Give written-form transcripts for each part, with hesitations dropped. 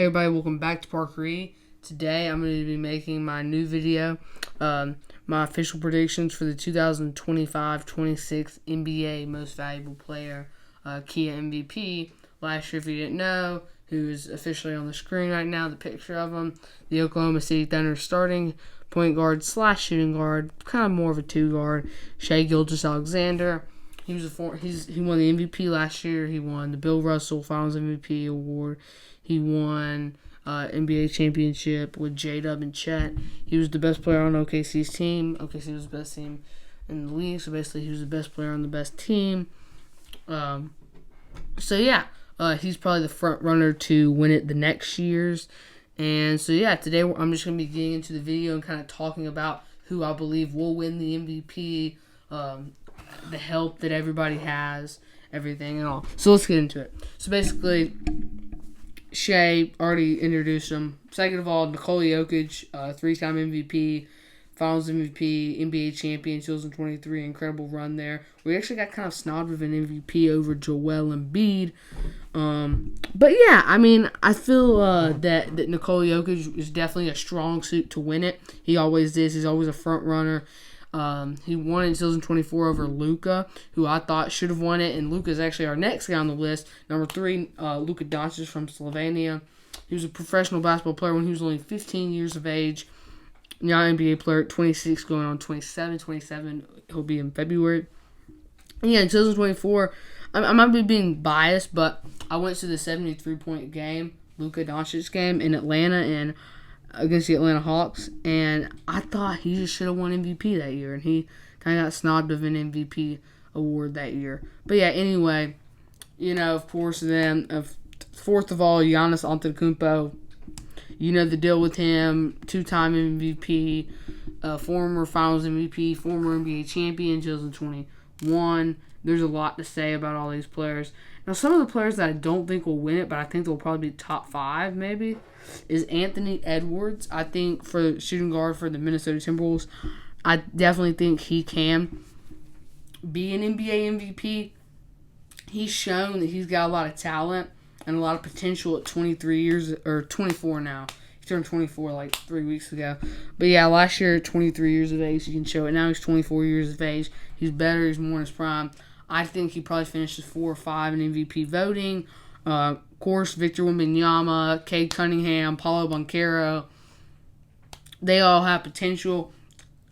Hey everybody, welcome back to Parkery. Today I'm going to be making my new video, my official predictions for the 2025-26 NBA Most Valuable Player, Kia MVP. Last year, if you didn't know, who is officially on the screen right now, the picture of him, the Oklahoma City Thunder starting point guard / shooting guard, kind of more of a two guard, Shai Gilgeous-Alexander. He won the MVP last year. He won the Bill Russell Finals MVP award. He won NBA championship with J-Dub and Chet. He was the best player on OKC's team. OKC was the best team in the league, so basically he was the best player on the best team. He's probably the front runner to win it the next years. And so today I'm just going to be getting into the video and kind of talking about who I believe will win the MVP, the help that everybody has, everything and all. So let's get into it. So basically, Shai, already introduced him. Second of all, Nikola Jokic, 3-time MVP, Finals MVP, NBA champion, 2023, incredible run there. We actually got kind of snobbed with an MVP over Joel Embiid. I feel that Nikola Jokic is definitely a strong suit to win it. He always is. He's always a front runner. He won in 2024 over Luka, who I thought should have won it, and Luka is actually our next guy on the list. Number 3, Luka Doncic from Slovenia. He was a professional basketball player when he was only 15 years of age. Now NBA player at 26, going on 27. He'll be in February. And in 2024, I might be being biased, but I went to the 73-point game, Luka Doncic game in Atlanta, and against the Atlanta Hawks, and I thought he just should have won MVP that year, and he kind of got snobbed of an MVP award that year. But anyway, of course, then, fourth of all, Giannis Antetokounmpo. You know the deal with him, 2-time MVP, former Finals MVP, former NBA champion, 2021. There's a lot to say about all these players. Now, some of the players that I don't think will win it, but I think they'll probably be top 5 maybe, is Anthony Edwards. I think for shooting guard for the Minnesota Timberwolves, I definitely think he can be an NBA MVP. He's shown that he's got a lot of talent and a lot of potential at 23 years, or 24 now. He turned 24 like 3 weeks ago. But last year at 23 years of age, you can show it. Now he's 24 years of age. He's better. He's more in his prime. I think he probably finishes 4 or 5 in MVP voting. Of course, Victor Wembanyama, Cade Cunningham, Paulo Banchero, they all have potential.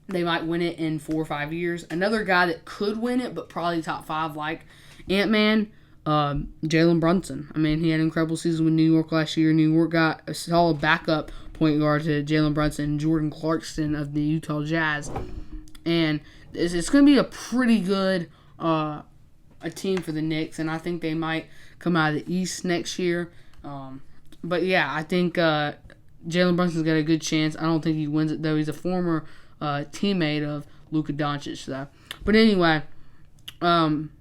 They might win it in 4 or 5 years. Another guy that could win it, but probably top 5 like Ant-Man, Jalen Brunson. I mean, he had an incredible season with New York last year. New York got a solid backup point guard to Jalen Brunson and Jordan Clarkson of the Utah Jazz. And it's going to be a pretty good a team for the Knicks, and I think they might come out of the East next year. I think Jalen Brunson's got a good chance. I don't think he wins it, though. He's a former teammate of Luka Doncic, though. But anyway, I'm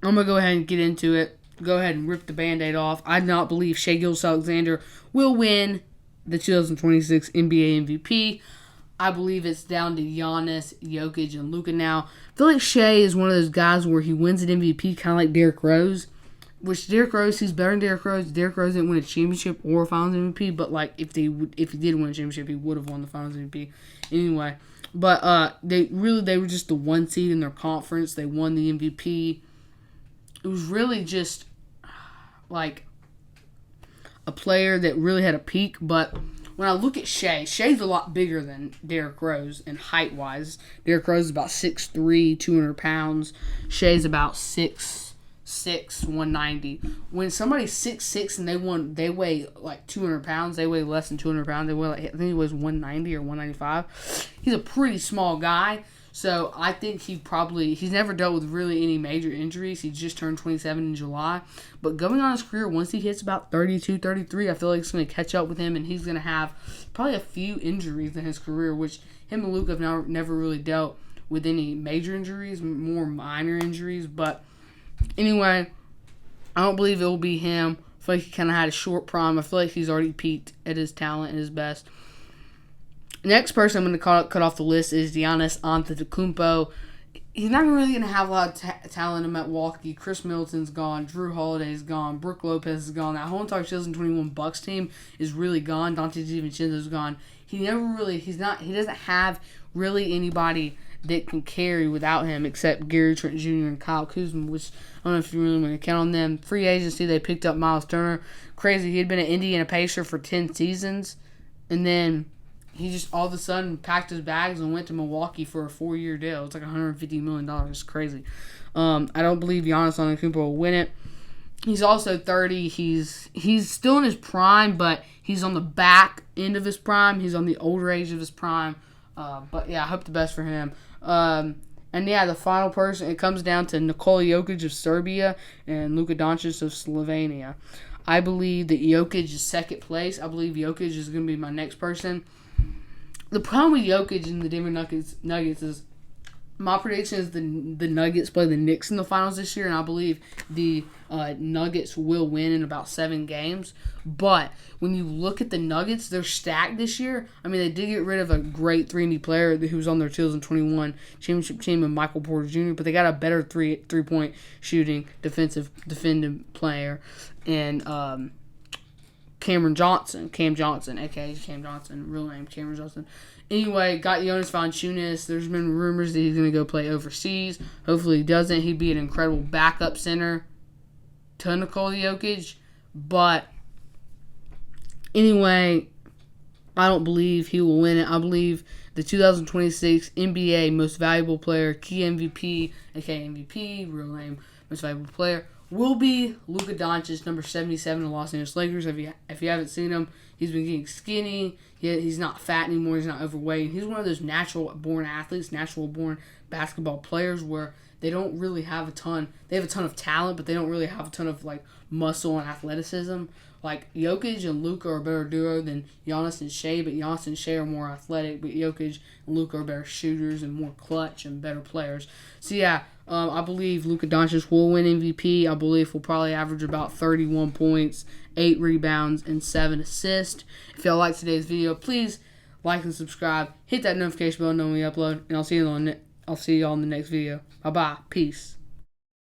going to go ahead and get into it. Go ahead and rip the Band-Aid off. I do not believe Shai Gilgeous-Alexander will win the 2026 NBA MVP. I believe it's down to Giannis, Jokic, and Luka now. I feel like Shai is one of those guys where he wins an MVP kind of like Derrick Rose. Which Derrick Rose, he's better than Derrick Rose. Derrick Rose didn't win a championship or a Finals MVP, but if he did win a championship, he would have won the Finals MVP anyway. But they were just the 1 seed in their conference. They won the MVP. It was really just like a player that really had a peak. But when I look at Shai's a lot bigger than Derrick Rose and height-wise. Derrick Rose is about 6'3", 200 pounds. Shai's about 6'6", 190. When somebody's 6'6" and they weigh like 200 pounds, they weigh less than 200 pounds. They weigh I think he weighs 190 or 195. He's a pretty small guy. So I think he's never dealt with really any major injuries. He just turned 27 in July. But going on his career, once he hits about 32, 33, I feel like it's going to catch up with him, and he's going to have probably a few injuries in his career, which him and Luka have never really dealt with any major injuries, more minor injuries. But anyway, I don't believe it will be him. I feel like he kind of had a short prime. I feel like he's already peaked at his talent and his best. Next person I'm going to cut off the list is Giannis Antetokounmpo. he's not really going to have a lot of talent in Milwaukee. Chris Middleton's gone. Drew Holiday's gone. Brook Lopez is gone. That whole entire 2021 Bucks team is really gone. Dante DiVincenzo's gone. He doesn't have really anybody that can carry without him except Gary Trent Jr. and Kyle Kuzma, which I don't know if you really want to count on them. Free agency, they picked up Miles Turner. Crazy. He had been an Indiana Pacer for 10 seasons, and then he just all of a sudden packed his bags and went to Milwaukee for a 4-year deal. It's like $150 million. It's crazy. I don't believe Giannis Antetokounmpo will win it. He's also 30. He's still in his prime, but he's on the back end of his prime. He's on the older age of his prime. But yeah, I hope the best for him. And yeah, the final person, it comes down to Nikola Jokic of Serbia and Luka Doncic of Slovenia. I believe that Jokic is second place. I believe Jokic is going to be my next person. The problem with Jokic and the Denver Nuggets is my prediction is the Nuggets play the Knicks in the finals this year, and I believe the Nuggets will win in about 7 games. But when you look at the Nuggets, they're stacked this year. I mean, they did get rid of a great 3-and-D player who was on their 2021 championship team of Michael Porter Jr., but they got a better three-point shooting defending player. And Cam Johnson, a.k.a. Cam Johnson, real name Cameron Johnson. Anyway, got Jonas Valanciunas. There's been rumors that he's going to go play overseas. Hopefully he doesn't. He'd be an incredible backup center to Nikola Jokic. But anyway, I don't believe he will win it. I believe the 2026 NBA Most Valuable Player, key MVP, a.k.a. MVP, real name, Most Valuable Player, will be Luka Doncic, number 77 of the Los Angeles Lakers. If you haven't seen him, he's been getting skinny. He's not fat anymore. He's not overweight. He's one of those natural-born athletes, natural-born basketball players where they don't really have a ton. They have a ton of talent, but they don't really have a ton of muscle and athleticism. Like Jokic and Luka are a better duo than Giannis and Shea, but Giannis and Shea are more athletic. But Jokic and Luka are better shooters and more clutch and better players. So yeah. I believe Luka Doncic will win MVP. I believe he'll probably average about 31 points, 8 rebounds, and 7 assists. If y'all like today's video, please like and subscribe. Hit that notification bell when we upload, and I'll see you all in the next video. Bye-bye. Peace.